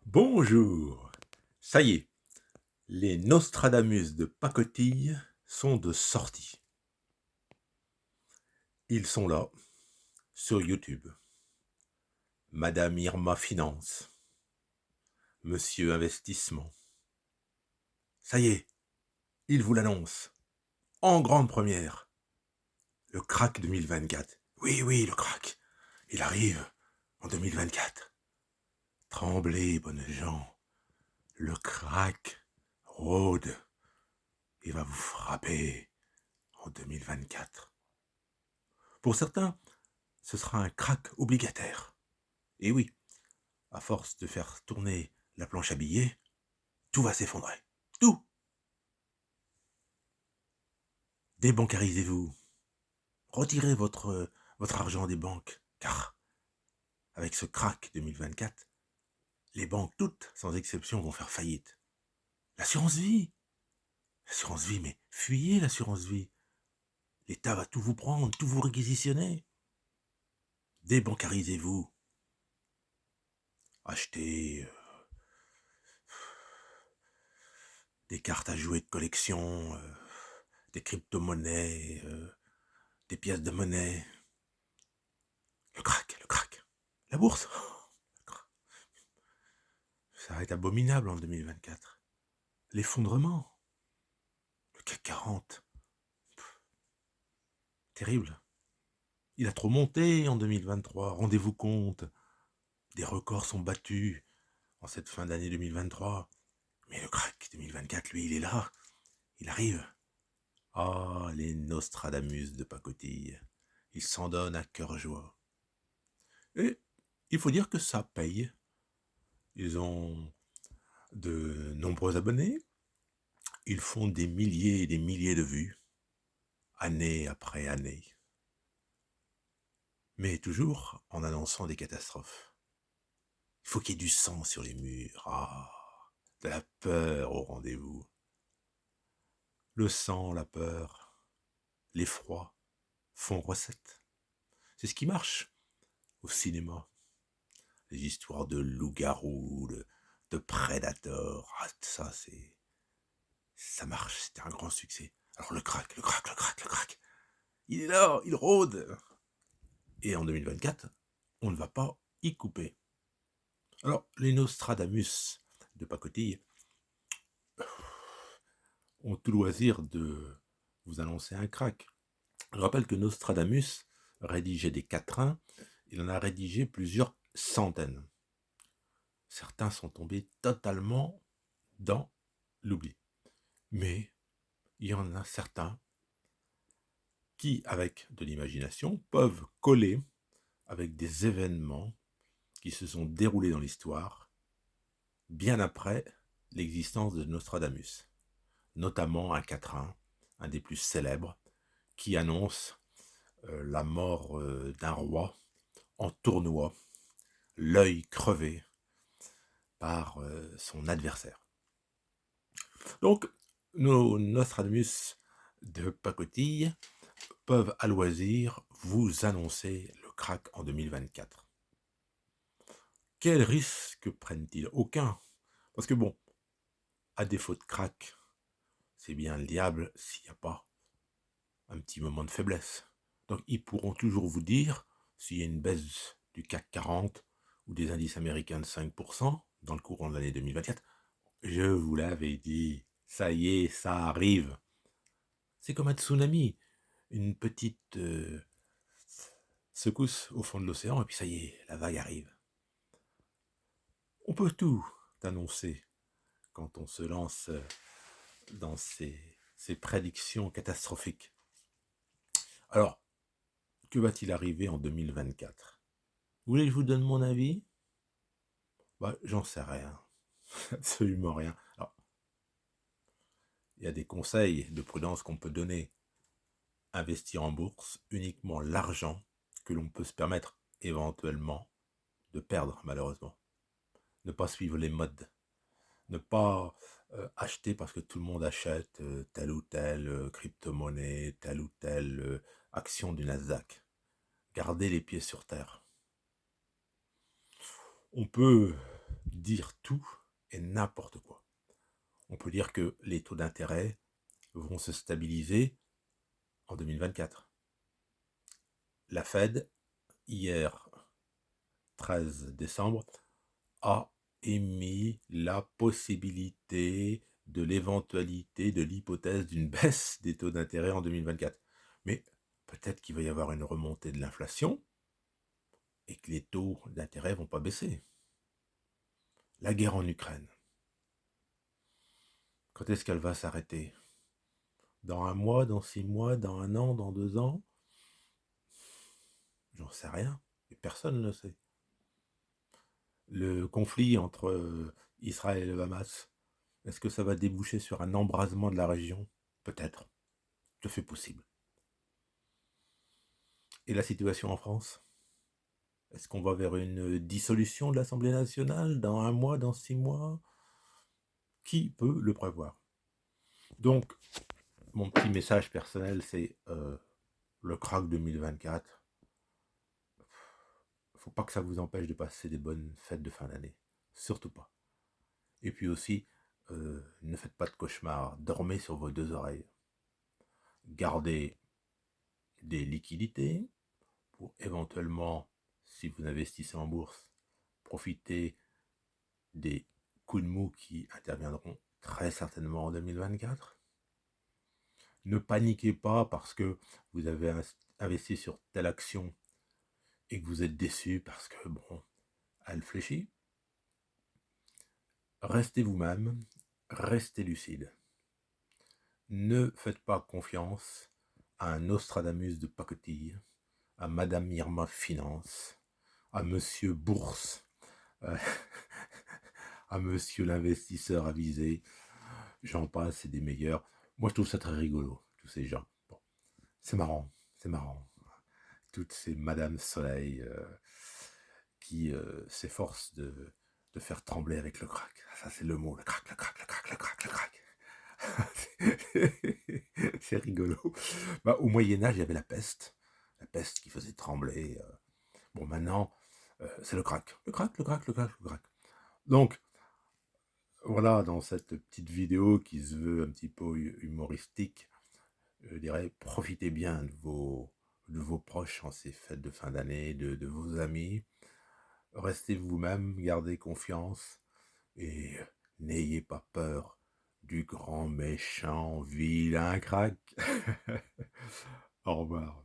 Bonjour. Ça y est, les Nostradamus de pacotille sont de sortie. Ils sont là, sur YouTube. Madame Irma Finance, Monsieur Investissement. Ça y est, ils vous l'annoncent, en grande première. Le crack 2024. Oui, oui, le crack. Il arrive en 2024. Tremblez, bonnes gens. Le crack rôde. Il va vous frapper en 2024. Pour certains, ce sera un crack obligataire. Et oui, à force de faire tourner la planche à billets, tout va s'effondrer. Tout. Débancarisez-vous. Retirez votre argent des banques. Car, avec ce crack 2024, les banques toutes, sans exception, vont faire faillite. L'assurance vie. L'assurance vie, mais fuyez l'assurance vie. L'État va tout vous prendre, tout vous réquisitionner. Débancarisez-vous. Achetez des cartes à jouer de collection, des crypto-monnaies, des pièces de monnaie. Le crack. La bourse. Ça va être abominable en 2024. L'effondrement. Le CAC 40. Terrible. Il a trop monté en 2023. Rendez-vous compte. Des records sont battus en cette fin d'année 2023. Mais le crack 2024, lui, il est là. Il arrive. Ah, les Nostradamus de pacotille. Ils s'en donnent à cœur joie. Et il faut dire que ça paye. Ils ont de nombreux abonnés. Ils font des milliers et des milliers de vues, année après année. Mais toujours en annonçant des catastrophes. Il faut qu'il y ait du sang sur les murs. Ah, de la peur au rendez-vous. Le sang, la peur, l'effroi font recette. C'est ce qui marche au cinéma. Les histoires de loups-garous, de prédateurs. Ah, ça marche, c'était un grand succès. Alors le crack. Il est là, il rôde. Et en 2024, on ne va pas y couper. Alors, les Nostradamus de pacotille ont tout loisir de vous annoncer un crack. Je rappelle que Nostradamus rédigeait des quatrains, il en a rédigé plusieurs centaines. Certains sont tombés totalement dans l'oubli. Mais il y en a certains qui, avec de l'imagination, peuvent coller avec des événements qui se sont déroulés dans l'histoire bien après l'existence de Nostradamus, notamment un quatrain, un des plus célèbres, qui annonce la mort d'un roi en tournoi, l'œil crevé par son adversaire. Donc, nos Nostradamus de pacotille peuvent à loisir vous annoncer le crack en 2024. Quel risque prennent-ils? Aucun. Parce que bon, à défaut de crack, c'est bien le diable s'il n'y a pas un petit moment de faiblesse. Donc ils pourront toujours vous dire, s'il y a une baisse du CAC 40 ou des indices américains de 5% dans le courant de l'année 2024, je vous l'avais dit, ça y est, ça arrive. C'est comme un tsunami, une petite secousse au fond de l'océan, et puis ça y est, la vague arrive. On peut tout annoncer quand on se lance dans ces prédictions catastrophiques. Alors, que va-t-il arriver en 2024? Vous voulez que je vous donne mon avis? Bah, j'en sais rien. Absolument rien. Alors, il y a des conseils de prudence qu'on peut donner. Investir en bourse, uniquement l'argent que l'on peut se permettre éventuellement de perdre, malheureusement. Ne pas suivre les modes. Ne pas acheter parce que tout le monde achète telle ou telle crypto-monnaie, telle ou telle action du Nasdaq. Gardez les pieds sur terre. On peut dire tout et n'importe quoi. On peut dire que les taux d'intérêt vont se stabiliser en 2024. La Fed, hier, 13 décembre, a émis la possibilité de l'éventualité, de l'hypothèse d'une baisse des taux d'intérêt en 2024. Mais peut-être qu'il va y avoir une remontée de l'inflation et que les taux d'intérêt ne vont pas baisser. La guerre en Ukraine, quand est-ce qu'elle va s'arrêter? Dans 1 mois, dans 6 mois, dans 1 an, dans 2 ans? J'en sais rien, et personne ne le sait. Le conflit entre Israël et le Hamas, est-ce que ça va déboucher sur un embrasement de la région? Peut-être, tout fait possible. Et la situation en France? Est-ce qu'on va vers une dissolution de l'Assemblée nationale dans 1 mois, dans 6 mois? Qui peut le prévoir? Donc, mon petit message personnel, c'est le crack 2024. Faut pas que ça vous empêche de passer des bonnes fêtes de fin d'année. Surtout pas. Et puis aussi, ne faites pas de cauchemars. Dormez sur vos 2 oreilles. Gardez des liquidités pour éventuellement, si vous investissez en bourse, profiter des coups de mou qui interviendront très certainement en 2024. Ne paniquez pas parce que vous avez investi sur telle action et que vous êtes déçu parce que, bon, elle fléchit. Restez vous-même, restez lucide. Ne faites pas confiance à un Nostradamus de pacotille, à Madame Irma Finance, à Monsieur Bourse, à Monsieur l'investisseur avisé. J'en passe, c'est des meilleurs. Moi, je trouve ça très rigolo, tous ces gens. Bon, c'est marrant, c'est marrant. Toutes ces Madame Soleil qui s'efforcent de faire trembler avec le crack. Ça, c'est le mot, le crack, le crack, le crack, le crack, le crack. C'est rigolo. Bah, au Moyen-Âge, il y avait la peste qui faisait trembler. Bon, maintenant, c'est le crack. Le crack, le crack, le crack, le crack. Donc, voilà, dans cette petite vidéo qui se veut un petit peu humoristique, je dirais, profitez bien de vos proches en ces fêtes de fin d'année, de vos amis. Restez vous-même, gardez confiance et n'ayez pas peur du grand méchant vilain crack. Au revoir.